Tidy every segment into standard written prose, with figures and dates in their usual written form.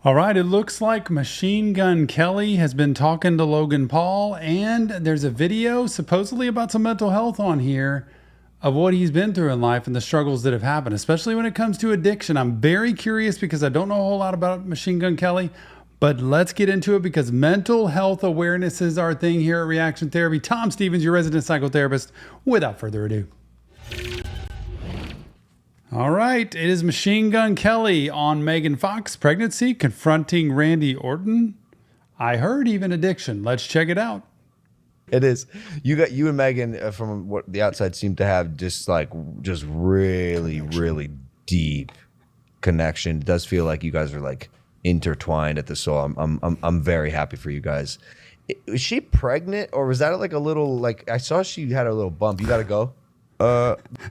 All right, it looks like Machine Gun Kelly has been talking to Logan Paul, and there's a video supposedly about some mental health on here of what he's been through in life and the struggles that have happened, especially when it comes to addiction. I'm very curious because I don't know a whole lot about Machine Gun Kelly, but let's get into it because mental health awareness is our thing here at Reaction Therapy. Tom Stevens, your resident psychotherapist. Without further ado. All right, it is Machine Gun Kelly on Megan Fox pregnancy, confronting Randy Orton. I heard even addiction. Let's check it out. It is. You and Megan, from what the outside seem to have, just really deep connection. It does feel like you guys are like intertwined at the soul. I'm very happy for you guys. Was she pregnant, or was that like a little like I saw she had a little bump? You got to go.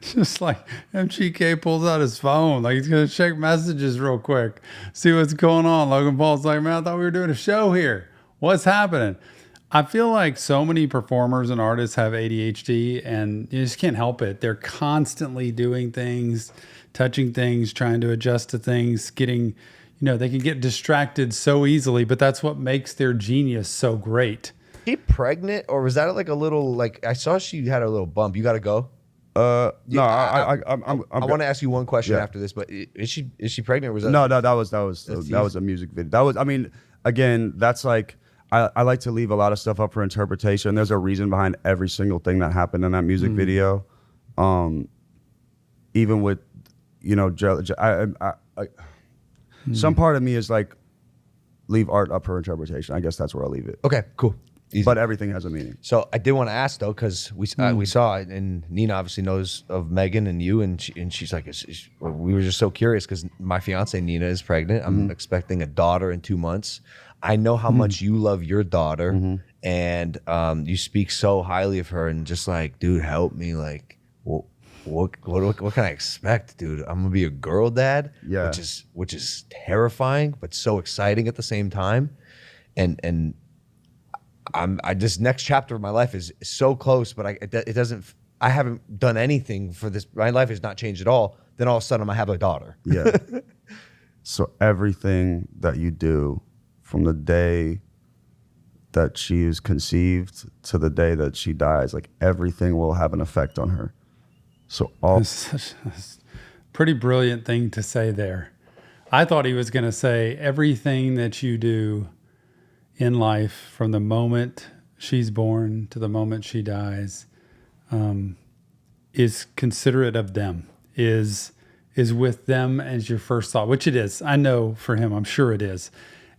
Just like MGK pulls out his phone, like he's gonna check messages real quick, see what's going on. Logan Paul's like, man, I thought we were doing a show here. What's happening? I feel like so many performers and artists have ADHD and you just can't help it. They're constantly doing things, touching things, trying to adjust to things, getting, they can get distracted so easily, but that's what makes their genius so great. Is she pregnant, or was that like a little like I saw she had a little bump? You got to go. No, I want to ask you one question after this, but is she pregnant? Or was that no? That was a music video. That was, I mean, again, that's like I like to leave a lot of stuff up for interpretation. There's a reason behind every single thing that happened in that music video. Even with, some part of me is like leave art up for interpretation. I guess that's where I'll leave it. Okay, cool. Easy. But everything has a meaning. So I did want to ask though, because we saw it, and Nina obviously knows of Megan and you, and she's like, we were just so curious because my fiance Nina is pregnant. I'm expecting a daughter in 2 months. I know how much you love your daughter, and you speak so highly of her, and just like, dude, help me, like, what can I expect, dude? I'm gonna be a girl dad, which is terrifying, but so exciting at the same time, and. This next chapter of my life is so close, but I haven't done anything for this. My life has not changed at all. Then all of a sudden I have a daughter. Yeah. So everything that you do from the day that she is conceived to the day that she dies, like everything will have an effect on her. So That's a pretty brilliant thing to say there. I thought he was going to say everything that you do in life, from the moment she's born to the moment she dies, is considerate of them, is with them as your first thought, which it is. I know for him, I'm sure it is.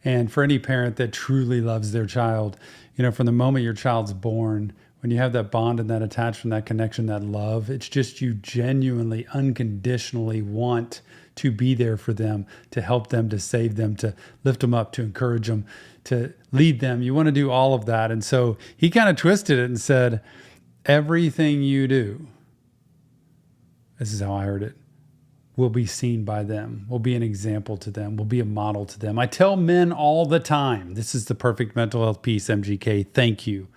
And for any parent that truly loves their child, from the moment your child's born, when you have that bond and that attachment, that connection, that love, it's just you genuinely, unconditionally want to be there for them, to help them, to save them, to lift them up, to encourage them, to lead them. You want to do all of that. And so he kind of twisted it and said, everything you do, this is how I heard it, will be seen by them, will be an example to them, will be a model to them. I tell men all the time, this is the perfect mental health piece, MGK. Thank you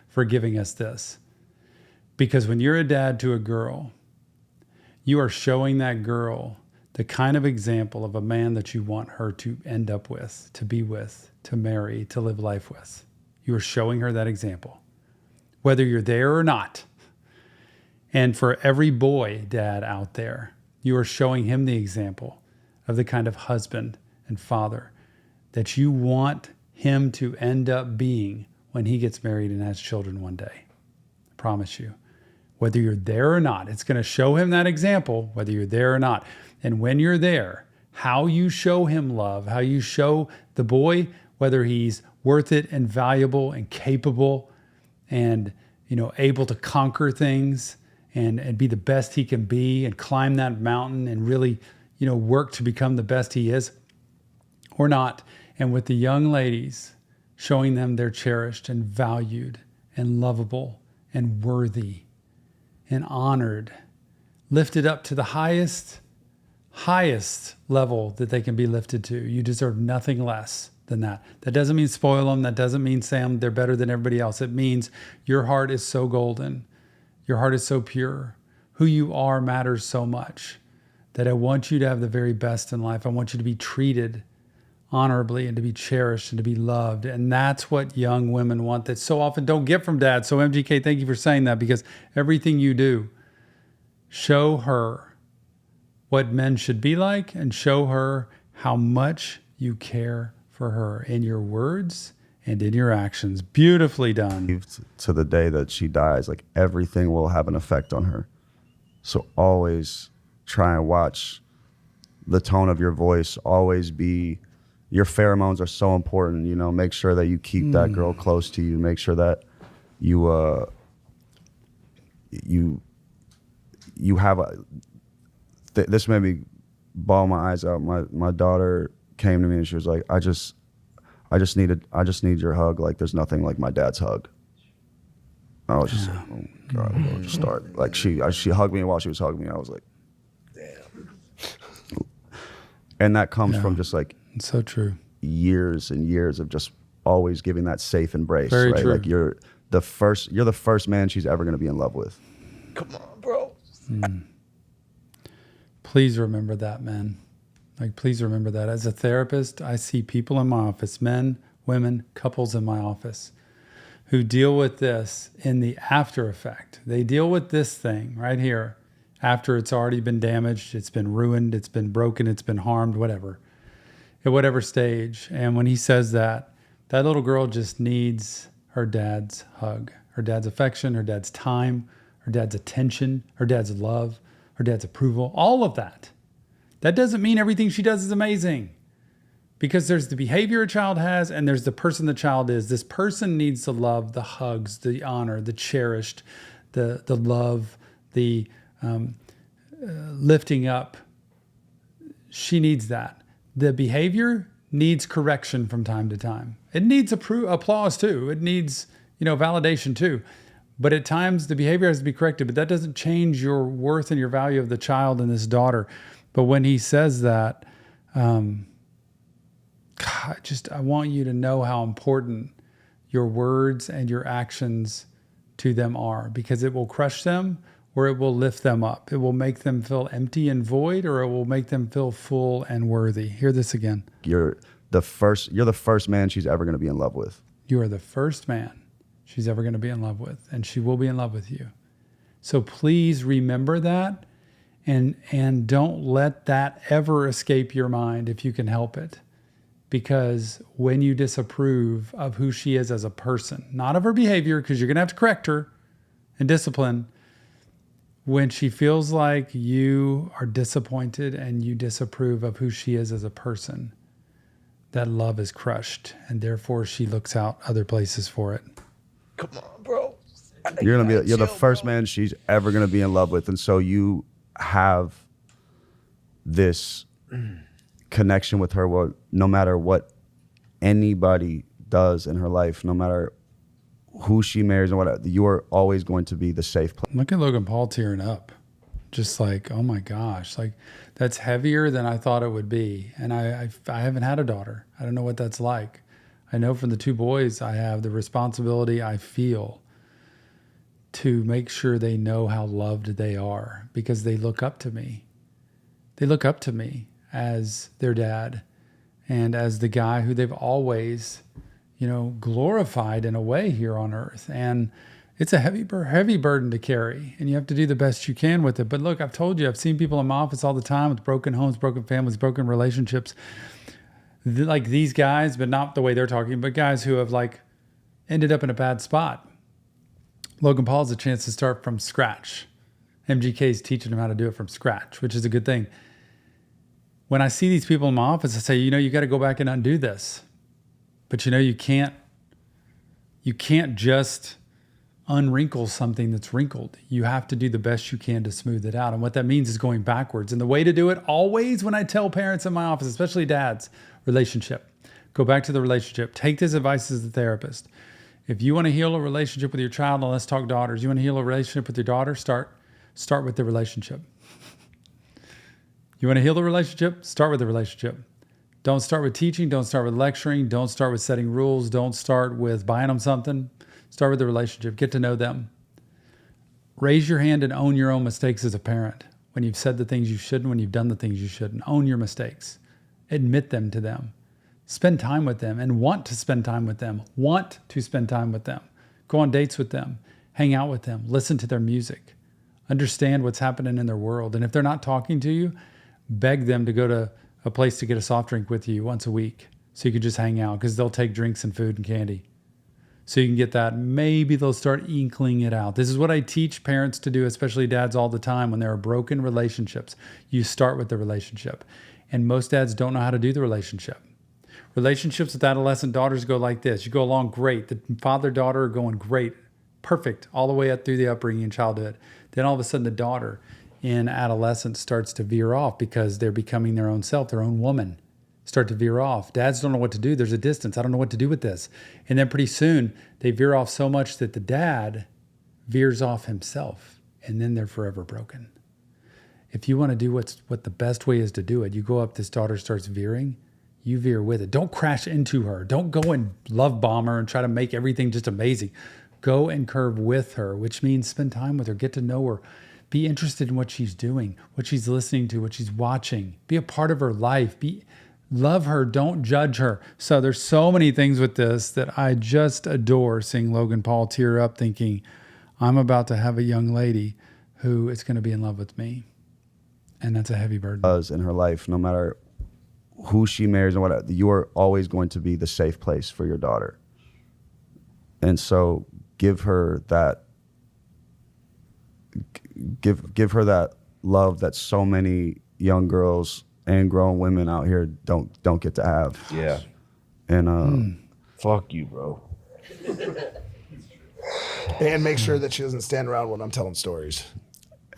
for giving us this. Because when you're a dad to a girl, you are showing that girl the kind of example of a man that you want her to end up with, to be with, to marry, to live life with. You are showing her that example, whether you're there or not. And for every boy dad out there, you are showing him the example of the kind of husband and father that you want him to end up being when he gets married and has children one day. I promise you. Whether you're there or not, it's going to show him that example, whether you're there or not. And when you're there, how you show him love, how you show the boy whether he's worth it and valuable and capable and, able to conquer things and be the best he can be and climb that mountain and really, work to become the best he is or not. And with the young ladies, showing them they're cherished and valued and lovable and worthy and honored, lifted up to the highest level that they can be lifted to. You deserve nothing less than that. That doesn't mean spoil them. That doesn't mean say they're better than everybody else. It means your heart is so golden. Your heart is so pure. Who you are matters so much that I want you to have the very best in life. I want you to be treated honorably and to be cherished and to be loved. And that's what young women want that so often don't get from dad. So MGK, thank you for saying that, because everything you do, show her what men should be like and show her how much you care for her in your words and in your actions. Beautifully done. To the day that she dies, like everything will have an effect on her. So always try and watch the tone of your voice. Always be, your pheromones are so important. You know, make sure that you keep that girl close to you. Make sure that you you have a. This made me bawl my eyes out. My daughter came to me and she was like, I just need your hug. Like there's nothing like my dad's hug. I was just like, oh God, we'll just start. Like she hugged me, and while she was hugging me, I was like, damn. And that comes from just like, it's so true, years and years of just always giving that safe embrace. Very right? true. Like you're the first man she's ever gonna be in love with. Come on, bro. Please remember that, man. Like, please remember that. As a therapist, I see people in my office, men, women, couples in my office, who deal with this in the after effect. They deal with this thing right here after it's already been damaged, it's been ruined, it's been broken, it's been harmed, whatever, at whatever stage. And when he says that, that little girl just needs her dad's hug, her dad's affection, her dad's time, her dad's attention, her dad's love, her dad's approval, all of that. That doesn't mean everything she does is amazing, because there's the behavior a child has and there's the person the child is. This person needs the love, the hugs, the honor, the cherished, the love, the lifting up. She needs that. The behavior needs correction from time to time. It needs applause too. It needs, validation too. But at times the behavior has to be corrected, but that doesn't change your worth and your value of the child and this daughter. But when he says that, I want you to know how important your words and your actions to them are, because it will crush them or it will lift them up. It will make them feel empty and void, or it will make them feel full and worthy. Hear this again. You're the first man she's ever going to be in love with. You are the first man she's ever going to be in love with, and she will be in love with you. So please remember that, and don't let that ever escape your mind if you can help it. Because when you disapprove of who she is as a person, not of her behavior, because you're going to have to correct her and discipline, when she feels like you are disappointed and you disapprove of who she is as a person, that love is crushed, and therefore she looks out other places for it. Come on, bro. You're the first man she's ever going to be in love with. And so you have this connection with her, where no matter what anybody does in her life, no matter who she marries and whatever, you are always going to be the safe place. Look at Logan Paul tearing up. Just like, oh my gosh, like that's heavier than I thought it would be. And I haven't had a daughter. I don't know what that's like. I know from the two boys I have, the responsibility I feel to make sure they know how loved they are, because they look up to me. They look up to me as their dad and as the guy who they've always, glorified in a way here on earth. And it's a heavy burden to carry, and you have to do the best you can with it. But look, I've told you, I've seen people in my office all the time with broken homes, broken families, broken relationships, like these guys, but not the way they're talking, but guys who have ended up in a bad spot. Logan Paul's a chance to start from scratch. MGK's teaching him how to do it from scratch, which is a good thing. When I see these people in my office, I say, you got to go back and undo this. But you can't just unwrinkle something that's wrinkled. You have to do the best you can to smooth it out. And what that means is going backwards. And the way to do it, always when I tell parents in my office, especially dads, relationship. Go back to the relationship. Take this advice as a therapist. If you want to heal a relationship with your child, and let's talk daughters, you want to heal a relationship with your daughter, start with the relationship. You want to heal the relationship? Start with the relationship. Don't start with teaching. Don't start with lecturing. Don't start with setting rules. Don't start with buying them something. Start with the relationship. Get to know them. Raise your hand and own your own mistakes as a parent. When you've said the things you shouldn't, when you've done the things you shouldn't, own your mistakes. Admit them to them. Spend time with them and want to spend time with them. Want to spend time with them. Go on dates with them. Hang out with them. Listen to their music. Understand what's happening in their world. And if they're not talking to you, beg them to go to a place to get a soft drink with you once a week so you can just hang out, because they'll take drinks and food and candy. So you can get that. Maybe they'll start inkling it out. This is what I teach parents to do, especially dads, all the time. When there are broken relationships, you start with the relationship. And most dads don't know how to do the relationship. Relationships with adolescent daughters go like this. You go along great. The father-daughter are going great, perfect, all the way up through the upbringing and childhood. Then all of a sudden the daughter in adolescence starts to veer off because they're becoming their own self, their own woman. Start to veer off. Dads don't know what to do. There's a distance. I don't know what to do with this. And then pretty soon they veer off so much that the dad veers off himself, and then they're forever broken. If you want to do what the best way is to do it, you go up, this daughter starts veering, you veer with it. Don't crash into her. Don't go and love bomb her and try to make everything just amazing. Go and curve with her, which means spend time with her, get to know her, be interested in what she's doing, what she's listening to, what she's watching, be a part of her life, love her, don't judge her. So there's so many things with this that I just adore, seeing Logan Paul tear up thinking, I'm about to have a young lady who is going to be in love with me. And that's a heavy burden. In her life, no matter who she marries and what, you are always going to be the safe place for your daughter. And so give her that love that so many young girls and grown women out here don't get to have. Yeah. And fuck you, bro. And make sure that she doesn't stand around when I'm telling stories.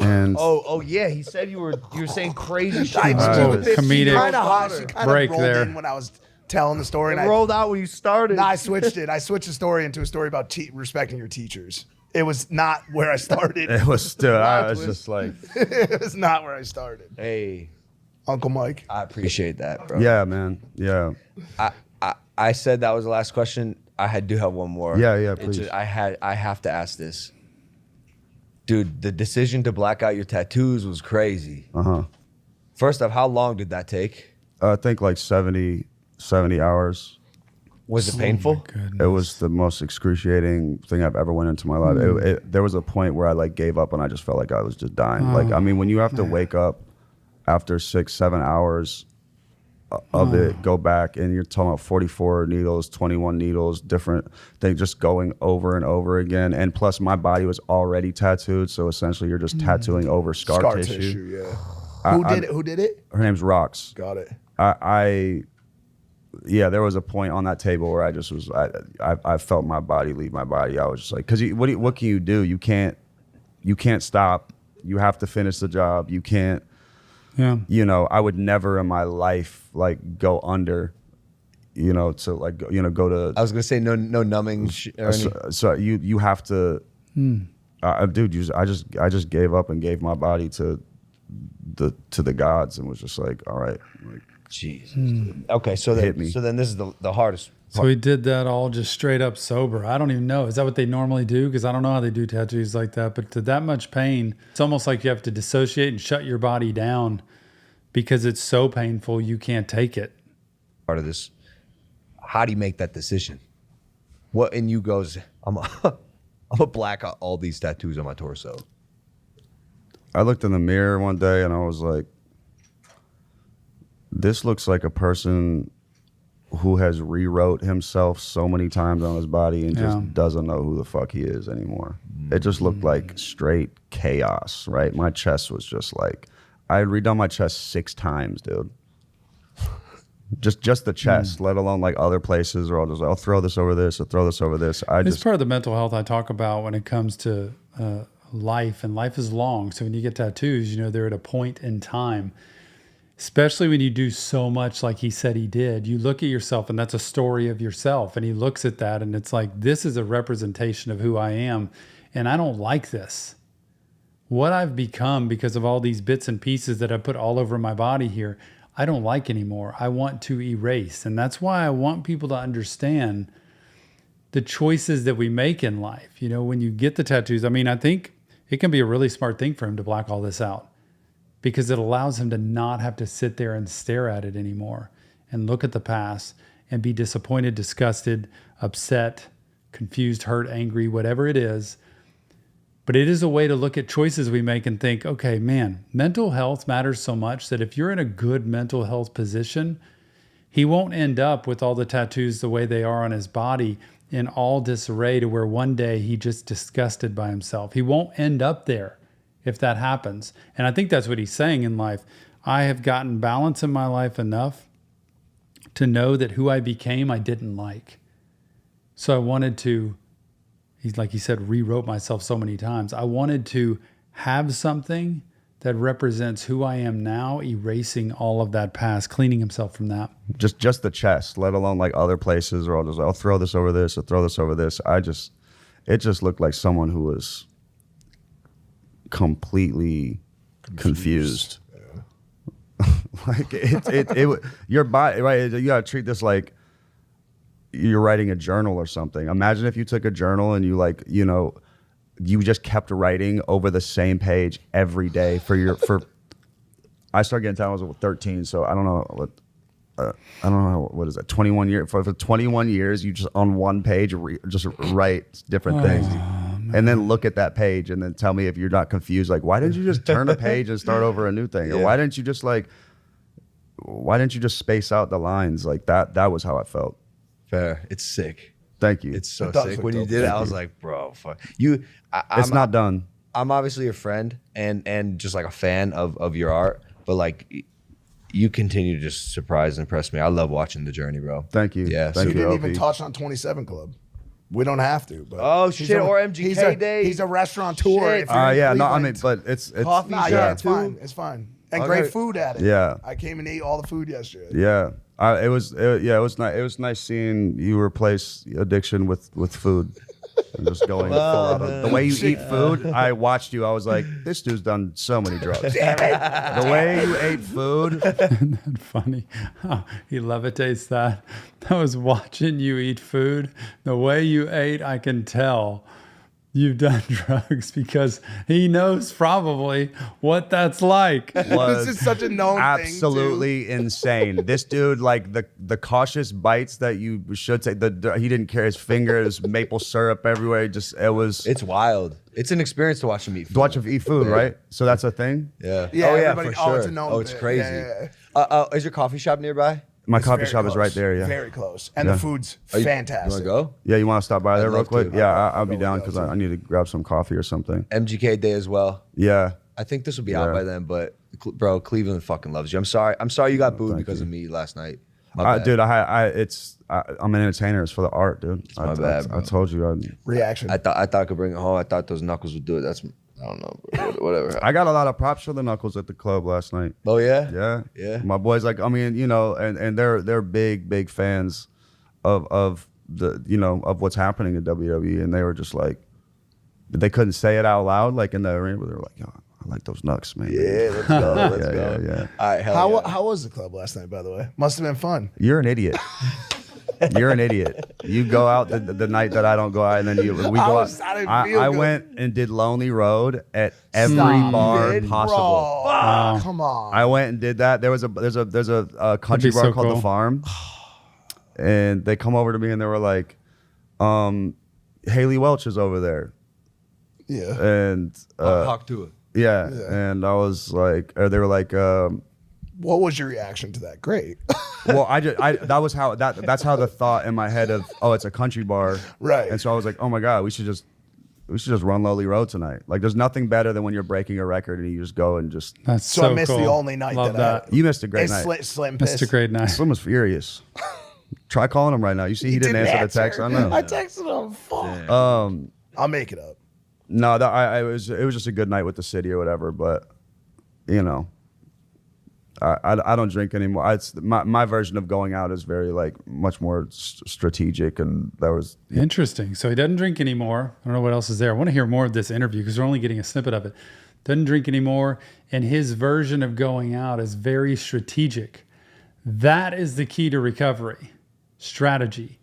and Oh yeah, he said you were saying crazy shit. Comedic She kind of break rolled there. in when I was telling the story. And It rolled out when you started. I switched it. I switched the story into a story about respecting your teachers. It was not where I started. it was still, I was twist. just like, It was not where I started. Hey, Uncle Mike. I appreciate that, bro. yeah, man. Yeah. I said that was the last question. I do have one more. Yeah, It's please. just- I have to ask this. Dude, the decision to black out your tattoos was crazy. Uh-huh. First off, how long did that take? I think like 70 hours. Was it painful? It was the most excruciating thing I've ever went into my life. There was a point where I like gave up and I just felt like I was just dying. Like, I mean, when you have to wake up after 6-7 hours of it, go back, and you're talking about 44 needles, 21 needles, different things, just going over and over again. And plus my body was already tattooed. So essentially you're just tattooing over scar tissue. Yeah. Who did it? Her name's Rox. Got it. Yeah, there was a point on that table where I just was, I felt my body leave my body. I was just like, because what can you do? You can't stop. You have to finish the job. You can't. Yeah. You know, I would never in my life like go under. You know, to like go to. I was gonna say no numbing. So you have to. Dude, I just gave up and gave my body to the gods and was just like, all right, like. Jesus. Okay, so Hit me. then this is the hardest. So he did that all just straight up sober. I don't even know. Is that what they normally do? Because I don't know how they do tattoos like that. But to that much pain, it's almost like you have to dissociate and shut your body down because it's so painful you can't take it. Part of this. How do you make that decision? What in you goes? I'm a black out all these tattoos on my torso. I looked in the mirror one day and I was like, this looks like a person who has rewrote himself so many times on his body and just doesn't know who the fuck he is anymore. It just looked like straight chaos, right? My chest was just like, I had redone my chest 6 times, dude. Just the chest, let alone like other places, or I'll throw this over this, or throw this over this. It's part of the mental health I talk about when it comes to life, and life is long. So when you get tattoos, you know, they're at a point in time. Especially when you do so much like he said he did, you look at yourself and that's a story of yourself. And he looks at that and it's like, this is a representation of who I am. And I don't like this. What I've become because of all these bits and pieces that I put all over my body here, I don't like anymore. I want to erase. And that's why I want people to understand the choices that we make in life. You know, when you get the tattoos, I mean, I think it can be a really smart thing for him to black all this out, because it allows him to not have to sit there and stare at it anymore and look at the past and be disappointed, disgusted, upset, confused, hurt, angry, whatever it is. But it is a way to look at choices we make and think, okay, man, mental health matters so much that if you're in a good mental health position, he won't end up with all the tattoos the way they are on his body in all disarray to where one day he just disgusted by himself. He won't end up there if that happens. And I think that's what he's saying in life. I have gotten balance in my life enough to know that who I became, I didn't like. So I wanted to, he's like he said, rewrote myself so many times. I wanted to have something that represents who I am now, erasing all of that past, cleaning himself from that. Just the chest, let alone like other places, or I'll throw this over this, or throw this over this. It just looked like someone who was completely confused. Yeah. Like your body, right? You gotta treat this like you're writing a journal or something. Imagine if you took a journal and you just kept writing over the same page every day I started getting tattooed when I was 13, so I don't know what is that, 21 years? For 21 years, you just on one page just write different things. And then look at that page and then tell me if you're not confused. Like, why didn't you just turn a page and start over a new thing? Or why didn't you just space out the lines? Like that was how I felt. Fair. It's sick. Thank you. It's so sick. When you did it, I was like, bro, fuck. It's not done. I'm obviously a friend and just like a fan of your art, but like you continue to just surprise and impress me. I love watching the journey, bro. Thank you. Yeah. Thank We you, didn't LP. even touch on 27 Club. We don't have to. But or MGK Day. He's a restaurateur. Shit. If you're in Yeah, no, I Cleveland. mean, but it's Coffee Nah, shop yeah, it's too? fine. It's fine. And Okay. great food at it. Yeah. I came and ate all the food yesterday. Yeah, it was nice. It was nice seeing you replace addiction with food. And just going full out of, the way you eat food. I watched you. I was like, this dude's done so many drugs. Damn it. The way you ate food. Isn't that funny? How he levitates that. I was watching you eat food. The way you ate, I can tell you've done drugs because he knows probably what that's like. Was This is such a known absolutely insane. This dude, like the cautious bites that you should take. He didn't care his fingers, maple syrup everywhere. It's wild. It's an experience to watch him eat food. To watch him eat food, right? So that's a thing. Yeah. Yeah, oh yeah, everybody- for sure. it's a known it's bit. crazy. Yeah. Is your coffee shop nearby? My It's coffee very shop is right close. there. Yeah. Very close. And Yeah. the food's You fantastic. want to go? Yeah, you want to stop by there real love quick? to. Yeah, I'll be Go down with because that, I need to grab some coffee or something. MGK Day as well. Yeah. I think this will be out Yeah. by then, but bro, Cleveland fucking loves you. I'm sorry you got booed because of me last night. My bad. Dude, I'm an entertainer. It's for the art, dude. my bad, bro. I told you. Reaction. I thought I could bring it home. I thought those knuckles would do it. I don't know, bro. Whatever. I got a lot of props for the Knuckles at the club last night. Oh yeah? Yeah. Yeah. My boys, like, I mean, and they're big fans of the, of what's happening in WWE. And they were just like, they couldn't say it out loud, like in the arena, but they were like, yo, I like those Knucks, man. Yeah, let's go. Let's Yeah, go. yeah. All right, hell yeah. How was the club last night, by the way? Must have been fun. You're an idiot. You're an idiot. You go out the night that I don't go out, and then we go out. I didn't feel I good. went and did Lonely Road at every Stop bar it, possible. bro. Come on. I went and did that. There's a country be bar so called cool. The Farm, and they come over to me and they were like, Haley Welch is over there, Yeah. and Talk to it. yeah, and I was like, or they were like. What was your reaction to that? Great. Well, that's how the thought in my head of, oh, it's a country bar, Right. And so I was like, oh my god, we should just run Lowly Road tonight. Like, there's nothing better than when you're breaking a record and you just go and just. That's So so I missed cool. the only night Love that I had. You missed a great And night. Slim Missed pissed. a great night. Slim was furious. Try calling him right now. You see, he didn't answer the text. I know. I texted him. Fuck. I'll make it up. No, it was just a good night with the city or whatever. But I don't drink anymore. My version of going out is very much more strategic, and that was Interesting. So he doesn't drink anymore. I don't know what else is there. I want to hear more of this interview because we're only getting a snippet of it. Doesn't drink anymore. And his version of going out is very strategic. That is the key to recovery. Strategy.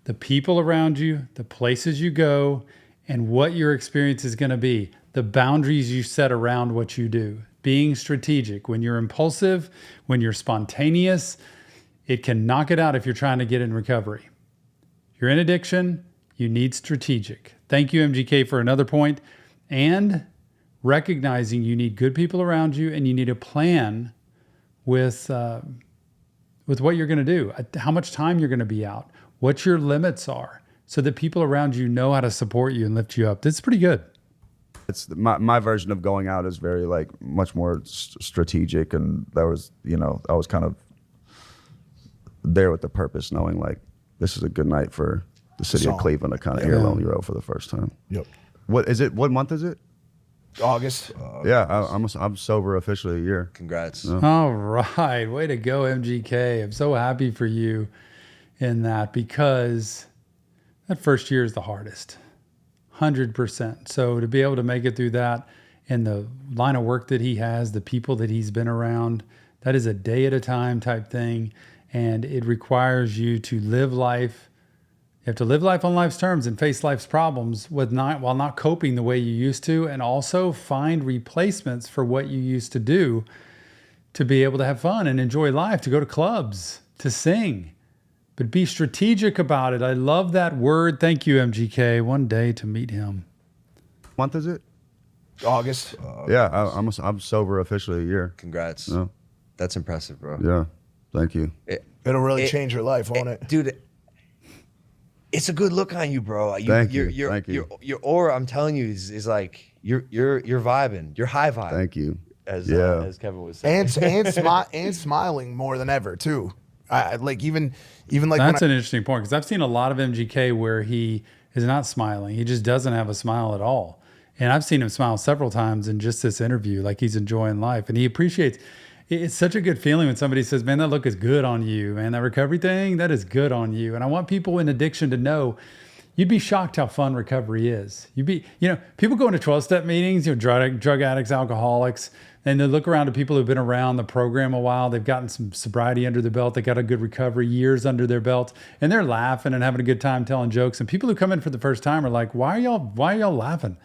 The people around you, the places you go, and what your experience is going to be. The boundaries you set around what you do. Being strategic. When you're impulsive, when you're spontaneous, It can knock it out if you're trying to get in recovery. You're in addiction, you need strategic. Thank you, MGK, for another point. And recognizing you need good people around you and you need a plan with what you're going to do, how much time you're going to be out, what your limits are, so that people around you know how to support you and lift you up. This is pretty good. It's my version of going out is very like much more strategic, and that was, you know, I was kind of there with the purpose, knowing like this is a good night for the city of Cleveland to kind of hear Lonely Road for the first time. Yep. What is it? What month is it? August. Yeah, I'm sober officially a year. Congrats. Yeah. All right. Way to go, MGK. I'm so happy for you in that, because that first year is the hardest. 100%. So to be able to make it through that and the line of work that he has, the people that he's been around, that is a day at a time type thing. And it requires you to live life. You have to live life on life's terms and face life's problems while not coping the way you used to, and also find replacements for what you used to do to be able to have fun and enjoy life, to go to clubs, to sing. But be strategic about it. I love that word. Thank you, MGK. One day to meet him. Month is it? August. Yeah, I'm sober officially a year. Congrats. Yeah. That's impressive, bro. Yeah, thank you. It'll really change your life, won't it? Dude, it's a good look on you, bro. Thank you. Your aura, I'm telling you, is like you're vibing. You're high vibe. Thank you. As Kevin was saying. And smiling more than ever too. Like even like That's an interesting point, because I've seen a lot of MGK where he is not smiling. He just doesn't have a smile at all. And I've seen him smile several times in just this interview, like he's enjoying life. And he appreciates, it's such a good feeling when somebody says, man, that look is good on you, man. That recovery thing, that is good on you. And I want people in addiction to know, you'd be shocked how fun recovery is. People go into 12-step meetings, drug addicts, alcoholics, and they look around to people who've been around the program a while. They've gotten some sobriety under their belt. They got a good recovery, years under their belt, and they're laughing and having a good time telling jokes. And people who come in for the first time are like, why are y'all laughing?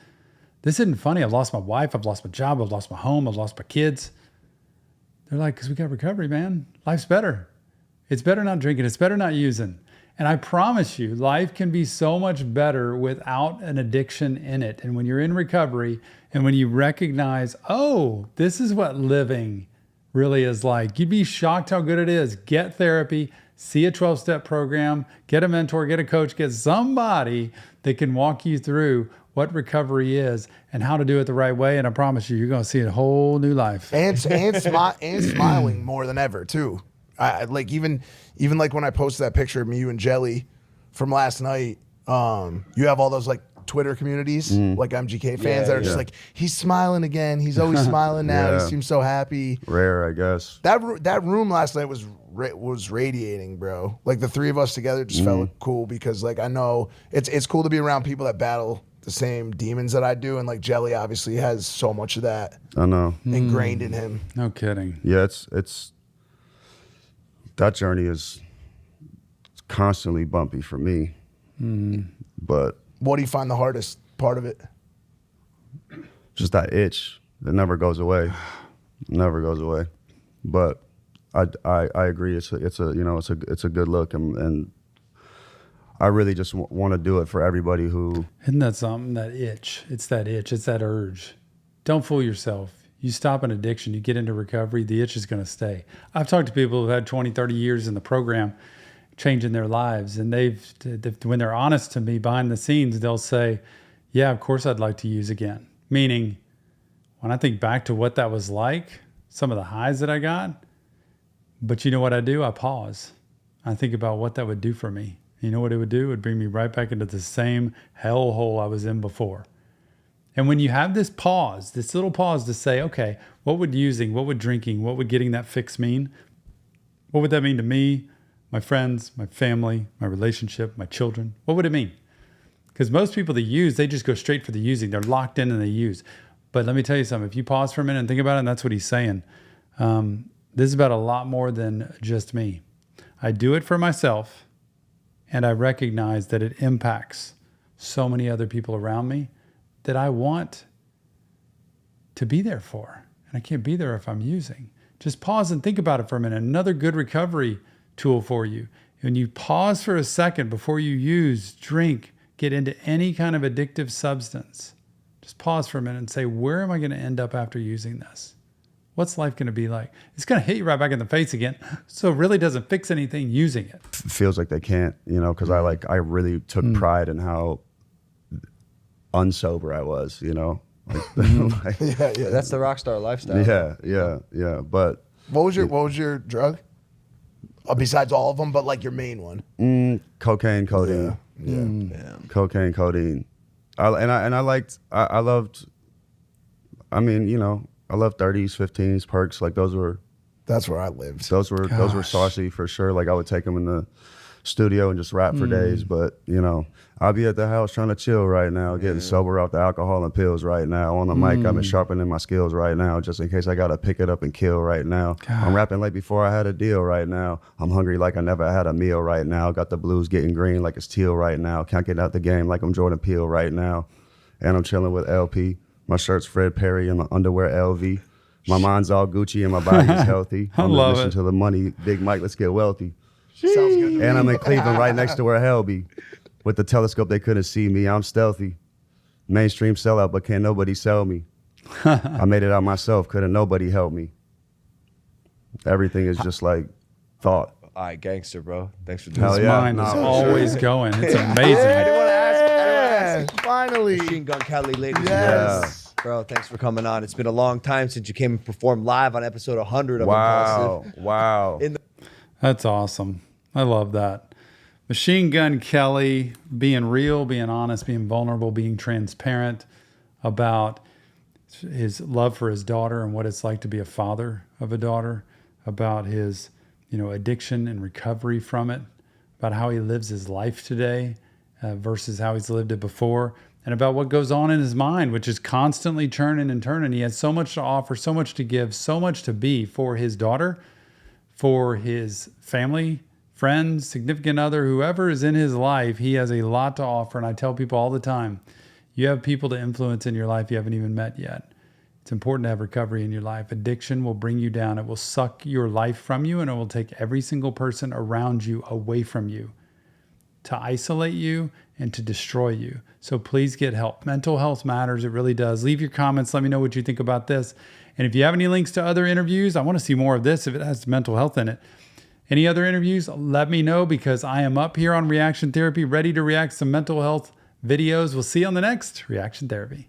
This isn't funny. I've lost my wife. I've lost my job. I've lost my home. I've lost my kids. They're like, because we got recovery, man. Life's better. It's better not drinking. It's better not using. And I promise you, life can be so much better without an addiction in it. And when you're in recovery and when you recognize, oh, this is what living really is like, you'd be shocked how good it is. Get therapy, see a 12-step program, get a mentor, get a coach, get somebody that can walk you through what recovery is and how to do it the right way. And I promise you, you're going to see a whole new life. And smiling more than ever too. Like even like when I posted that picture of me, you and Jelly from last night, you have all those like Twitter communities, like MGK fans that are just like, he's smiling again. He's always smiling now. He seems so happy. Rare, I guess. That room last night was radiating, bro. Like the three of us together just felt cool, because like I know it's cool to be around people that battle the same demons that I do, and like Jelly obviously has so much of that. I know. Ingrained in him. No kidding. Yeah, it's that journey is constantly bumpy for me. But what do you find the hardest part of it? just that itch that never goes away. Never goes away. But I agree. It's a good look, and I really just want to do it for everybody who. Isn't that something? That itch. It's that itch. It's that urge. Don't fool yourself. You stop an addiction, you get into recovery, the itch is going to stay. I've talked to people who've had 20, 30 years in the program, changing their lives, and when they're honest to me behind the scenes, they'll say, yeah, of course I'd like to use again. Meaning, when I think back to what that was like, some of the highs that I got, but you know what I do? I pause. I think about what that would do for me. You know what it would do? It would bring me right back into the same hellhole I was in before. And when you have this pause, this little pause to say, okay, what would using, what would drinking, what would getting that fix mean? What would that mean to me, my friends, my family, my relationship, my children? What would it mean? Because most people that use, they just go straight for the using. They're locked in and they use. But let me tell you something. If you pause for a minute and think about it, and that's what he's saying, this is about a lot more than just me. I do it for myself, and I recognize that it impacts so many other people around me that I want to be there for. And I can't be there if I'm using. Just pause and think about it for a minute. Another good recovery tool for you. When you pause for a second before you use, drink, get into any kind of addictive substance, just pause for a minute and say, where am I going to end up after using this? What's life going to be like? It's going to hit you right back in the face again. So it really doesn't fix anything using it. Feels like they can't, because I really took pride in how unsober I was, Like, Yeah. That's the rock star lifestyle. yeah. But What was your drug? Besides all of them, but like your main one. cocaine, codeine. Yeah. Cocaine, codeine. I loved 30s, 15s, perks. Like That's where I lived. those were saucy for sure. Like I would take them in the studio and just rap for days. But I'll be at the house trying to chill right now, getting sober off the alcohol and pills right now. On the mic, I've been sharpening my skills right now, just in case I gotta pick it up and kill right now. I'm rapping like before I had a deal right now. I'm hungry like I never had a meal right now. Got the blues getting green like it's teal right now. Can't get out the game like I'm Jordan Peele right now. And I'm chilling with LP. My shirt's Fred Perry and my underwear LV. My mind's all Gucci and my body's healthy. I I'm love listening it. to the money, Big Mike, let's get wealthy. Sounds good to me. And I'm in Cleveland right next to where hell be. With the telescope, they couldn't see me. I'm stealthy. Mainstream sellout, but can't nobody sell me. I made it out myself. Couldn't nobody help me. Everything is just like thought. All right, gangster, bro. Thanks for doing Hell His this. yeah. mind is No, always going. It's amazing. I didn't want to ask. Finally. Machine Gun Kelly, ladies Yes. and gentlemen. Bro, thanks for coming on. It's been a long time since you came and performed live on episode 100 of Impulsive. Wow. That's awesome. I love that. Machine Gun Kelly being real, being honest, being vulnerable, being transparent about his love for his daughter and what it's like to be a father of a daughter, about his, addiction and recovery from it, about how he lives his life today versus how he's lived it before, and about what goes on in his mind, which is constantly churning and turning. He has so much to offer, so much to give, so much to be for his daughter, for his family, friends, significant other, whoever is in his life. He has a lot to offer. And I tell people all the time, you have people to influence in your life you haven't even met yet. It's important to have recovery in your life. Addiction will bring you down. It will suck your life from you, and it will take every single person around you away from you, to isolate you and to destroy you. So please get help. Mental health matters. It really does. Leave your comments. Let me know what you think about this. And if you have any links to other interviews, I want to see more of this if it has mental health in it. Any other interviews, let me know, because I am up here on Reaction Therapy, ready to react to some mental health videos. We'll see you on the next Reaction Therapy.